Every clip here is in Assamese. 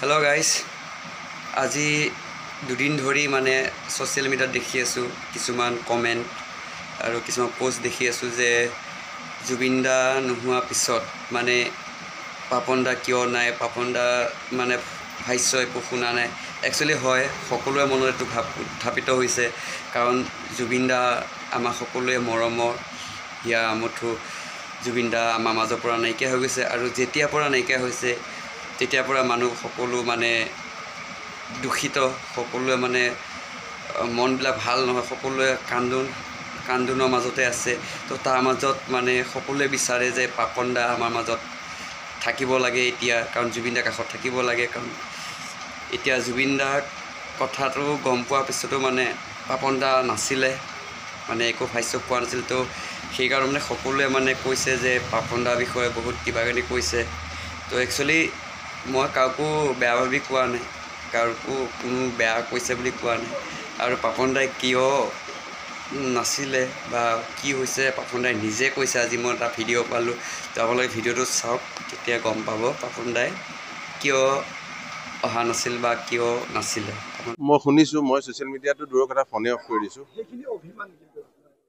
হেল্ল' গাইজ, আজি দুদিন ধৰি মানে ছ'চিয়েল মিডিয়াত দেখি আছোঁ কিছুমান কমেণ্ট আৰু কিছুমান পোষ্ট দেখি আছোঁ যে জুবিন দা নোহোৱা পিছত মানে পাপন দা কিয় নাই, পাপন দা মানে ভাষ্য একো শুনা নাই। একচুৱেলি হয়, সকলোৰে মনত এইটো ভাৱ উত্থাপিত হৈছে, কাৰণ জুবিন দা আমাৰ সকলোৱে মৰমৰ হিয়া আমঠু। জুবিন দা আমাৰ মাজৰ পৰা নাইকিয়া হৈ গৈছে, আৰু যেতিয়াৰ পৰা নাইকিয়া হৈছে তেতিয়াৰ পৰা মানুহ সকলো মানে দূষিত, সকলোৱে মানে মনবিলাক ভাল নহয়, সকলোৱে কান্দোনৰ মাজতে আছে। তো তাৰ মাজত মানে সকলোৱে বিচাৰে যে পাপন দা আমাৰ মাজত থাকিব লাগে এতিয়া, কাৰণ জুবিন দাৰ কাষত থাকিব লাগে। কাৰণ এতিয়া জুবিন দাৰ কথাটো গম পোৱাৰ পিছতো মানে পাপন দা নাছিলে, মানে একো ভাষ্য পোৱা নাছিল। তো সেইকাৰণে মানে সকলোৱে মানে কৈছে যে পাপন দাৰ বিষয়ে বহুত কিবাকিবি কৈছে। তো একচুৱেলি মই কাকো বেয়া ভাবি কোৱা নাই, কাকো কোনো বেয়া কৈছে বুলি কোৱা নাই। আৰু পাপন দাই কিয় নাছিলে বা কি হৈছে পাপন দাই নিজে কৈছে। আজি মই এটা ভিডিঅ' পালোঁ, তো আপোনালোকে ভিডিঅ'টো চাওক, তেতিয়া গম পাব পাপন দাই কিয় অহা নাছিল বা কিয় নাছিলে। মই শুনিছোঁ, মই ছ'চিয়েল মিডিয়াটো দূৰৰ কথা ফোনে অফ কৰি দিছোঁ।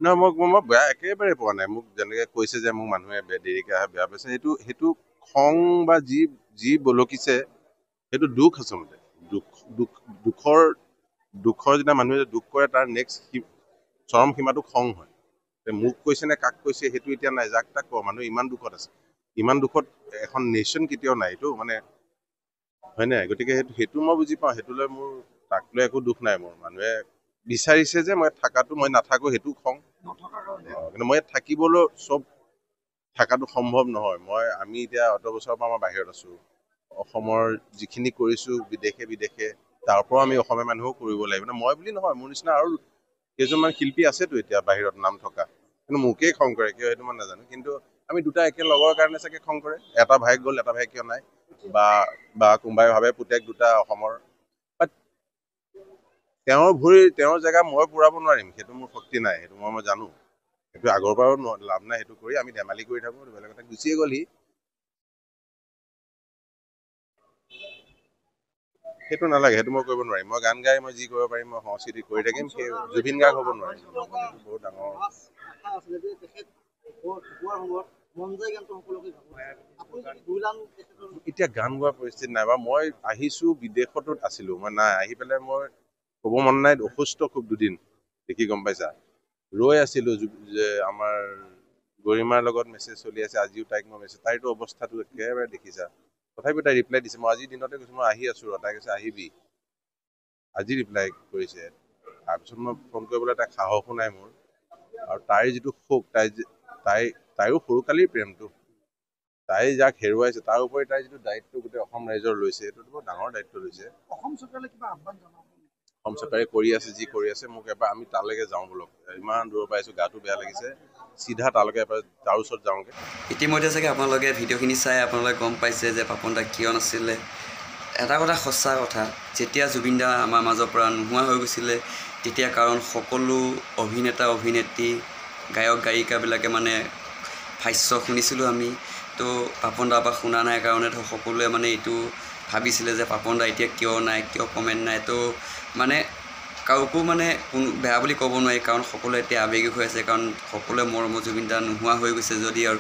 নহয়, মই বেয়া একেবাৰে পোৱা নাই। মোক যেনেকৈ কৈছে যে মোক মানুহে দেৰিকৈ আহে বেয়া পাইছে, সেইটো খং বা যি বলকিছে সেইটো দুখ আচলতে। দুখৰ যেতিয়া মানুহে দুখ কৰে তাৰ নেক্সট চৰম সীমাটো খং হয়। মোক কৈছে নে কাক কৈছে সেইটো এতিয়া নাই, যাক তাক কওঁ, মানুহ ইমান দুখত আছে। ইমান দুখত এখন নেশ্যন কেতিয়াও নাই, এইটো মানে হয় নাই। গতিকে সেইটো মই বুজি পাওঁ, সেইটো লৈ মোৰ তাক লৈ একো দুখ নাই মোৰ। মানুহে বিচাৰিছে যে মই থাকাটো, মই নাথাকোঁ, সেইটো খং। কিন্তু মই থাকিবলৈ চব থকাটো সম্ভৱ নহয়। আমি এতিয়া অত বছৰৰ পৰা মই বাহিৰত আছোঁ, অসমৰ যিখিনি কৰিছোঁ বিদেশে তাৰ পৰাও আমি অসমীয়া মানুহো কৰিব লাগিব। মই বুলি নহয়, মোৰ নিচিনা আৰু কেইজনমান শিল্পী আছেতো এতিয়া বাহিৰত নাম থকা, কিন্তু মোকেই খং কৰে কিয় সেইটো মই নাজানো। কিন্তু আমি দুটা একে লগৰ কাৰণে চাগে খং কৰে। এটা ভাইক গ'ল, এটা ভাইক কিয় নাই, বা কোনোবাই ভাবে পুতেক দুটা অসমৰ। তেওঁৰ জেগা মই পুৰাব নোৱাৰিম, সেইটো মোৰ শক্তি নাই, সেইটো মই জানো। সেইটো আগৰ পৰাও লাভ নাই, সেইটো কৰি আমি ধেমালি কৰি থাকোঁ, বেলেগ কথা। গুচিয়ে গ'ল সি, সেইটো নালাগে, সেইটো মই কৰিব নোৱাৰিম। মই গান গাই মই যি কৰিব পাৰিম, মই সংস্কৃতি কৰি থাকিম। সেই জুবিন গাৰ্গ হ'ব নোৱাৰিম, বহুত ডাঙৰ। এতিয়া গান গোৱা পৰিস্থিতি নাই, বা মই আহিছোঁ বিদেশতো আছিলোঁ, মই নাই আহি পেলাই মই ক'ব মন নাই, অসুস্থ খুব দুদিন দেখি গম পাইছা। ৰৈ আছিলোঁ যে আমাৰ গৰিমাৰ লগত মেছেজ চলি আছে, আজিও তাইক মই মেছেজ, তাইৰতো অৱস্থাটো একেবাৰে দেখিছা। তথাপিও তাই ৰিপ্লাই দিছে। মই আজিৰ দিনতে কৈছোঁ মই আহি আছোঁ, তাই কৈছে আহিবি, আজি ৰিপ্লাই কৰিছে। তাৰপিছত মই ফোন কৰিবলৈ তাইক সাহসো নাই মোৰ। আৰু তাইৰ যিটো শোক, তাইৰো সৰুকালিৰ প্ৰেমটো, তাই যাক হেৰুৱাইছে, তাৰ উপৰি তাই যিটো দায়িত্ব গোটেই অসম ৰাইজৰ লৈছে, এইটো বৰ ডাঙৰ দায়িত্ব লৈছে। অসম চৰকাৰে কিবা আহ্বান জনাব? অসম চৰকাৰে কৰি আছে, যি কৰি আছে। মোক এবাৰ আমি তালৈকে যাওঁ বলক, ইমান দূৰৰ পৰা আহিছোঁ, গাটো বেয়া লাগিছে, চিধা তালৈকে এবাৰ তাৰ ওচৰত যাওঁগৈ। ইতিমধ্যে চাগে আপোনালোকে ভিডিঅ'খিনি চাই আপোনালোকে গম পাইছে যে পাপন দা কিয় নাছিলে। এটা কথা সঁচা কথা, যেতিয়া জুবিন দা আমাৰ মাজৰ পৰা নোহোৱা হৈ গৈছিলে, তেতিয়া কাৰণ সকলো অভিনেতা অভিনেত্ৰী, গায়ক গায়িকাবিলাকে মানে ভাষ্য শুনিছিলোঁ আমি। তো পাপন দাৰ পৰা শুনা নাই কাৰণে ধৰক সকলোৱে মানে এইটো ভাবিছিলে যে পাপন দা এতিয়া কিয় নাই, কিয় কমেণ্ট নাই। তো মানে কাকো মানে কোনো বেয়া বুলি ক'ব নোৱাৰি, কাৰণ সকলোৱে এতিয়া আৱেগিক হৈ আছে, কাৰণ সকলোৱে মৰমৰ জুবিন দা নোহোৱা হৈ গৈছে যদি, আৰু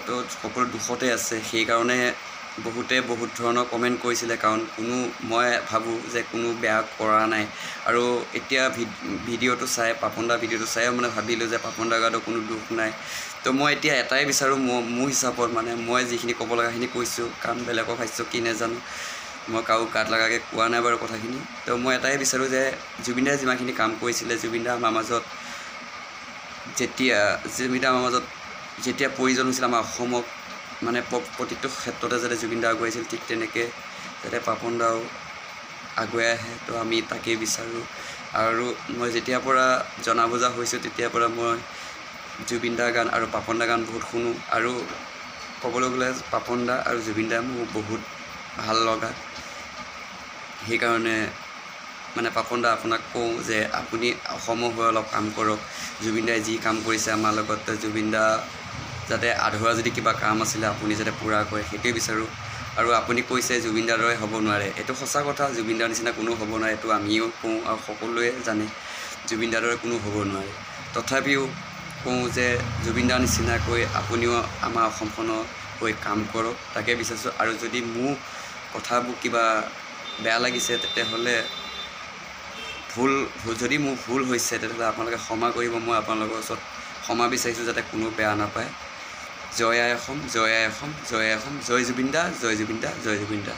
তো সকলো দুখতে আছে। সেইকাৰণে বহুতে বহুত ধৰণৰ কমেণ্ট কৰিছিলে, কাৰণ মই ভাবোঁ যে কোনো বেয়া কৰা নাই। আৰু এতিয়া ভিডিঅ'টো চাই, পাপন দাৰ ভিডিঅ'টো চাই মানে ভাবিলোঁ যে পাপন দাৰ গাতো কোনো দুখ নাই। তো মই এতিয়া এটাই বিচাৰোঁ, মোৰ হিচাপত মানে মই যিখিনি ক'ব লগাখিনি কৈছোঁ, কাৰণ বেলেগৰ ভাষ্য কি নাজানো, মই কাৰো গাত লগাকৈ কোৱা নাই বাৰু কথাখিনি। তো মই এটাই বিচাৰোঁ যে জুবিন দাই যিমানখিনি কাম কৰিছিলে, জুবিন দা আমাৰ মাজত যেতিয়া প্ৰয়োজন হৈছিল আমাৰ অসমক, মানে প্ৰতিটো ক্ষেত্ৰতে যাতে জুবিন দা আগুৱাইছিল, ঠিক তেনেকৈ যাতে পাপন দাও আগুৱাই আহে। তো আমি তাকেই বিচাৰোঁ। আৰু মই যেতিয়াৰ পৰা জনা বুজা হৈছোঁ, তেতিয়াৰ পৰা মই জুবিন দাৰ গান আৰু পাপন দাৰ গান বহুত শুনোঁ। আৰু ক'বলৈ গ'লে পাপন দা আৰু জুবিন দা মোৰ বহুত ভাল লগা। সেইকাৰণে মানে পাপন দা আপোনাক কওঁ যে আপুনি অসমৰ হৈ অলপ কাম কৰক। জুবিন দাই যি কাম কৰিছে আমাৰ লগত, জুবিন দা যাতে আধৰুৱা যদি কিবা কাম আছিলে আপুনি যাতে পূৰা কৰে, সেইটোৱে বিচাৰোঁ। আৰু আপুনি কৈছে জুবিনদাৰ দৰে হ'ব নোৱাৰে, এইটো সঁচা কথা। জুবিনদাৰ নিচিনা কোনো হ'ব নোৱাৰে, এইটো আমিও কওঁ আৰু সকলোৱে জানে জুবিনদাৰ দৰে কোনো হ'ব নোৱাৰে। তথাপিও কওঁ যে জুবিনদাৰ নিচিনাকৈ আপুনিও আমাৰ অসমখনৰ হৈ কাম কৰক, তাকে বিচাৰিছোঁ। আৰু যদি মোৰ কথাবোৰ কিবা বেয়া লাগিছে তেতিয়াহ'লে যদি মোৰ ভুল হৈছে তেতিয়াহ'লে আপোনালোকে ক্ষমা কৰিব। মই আপোনালোকৰ ওচৰত ক্ষমা বিচাৰিছোঁ যাতে কোনো বেয়া নাপায়। জয় আই অসম, জয় আই অসম, জয় আই অসম, জয় জুবিনদা, জয় জুবিনদা, জয় জুবিনদা।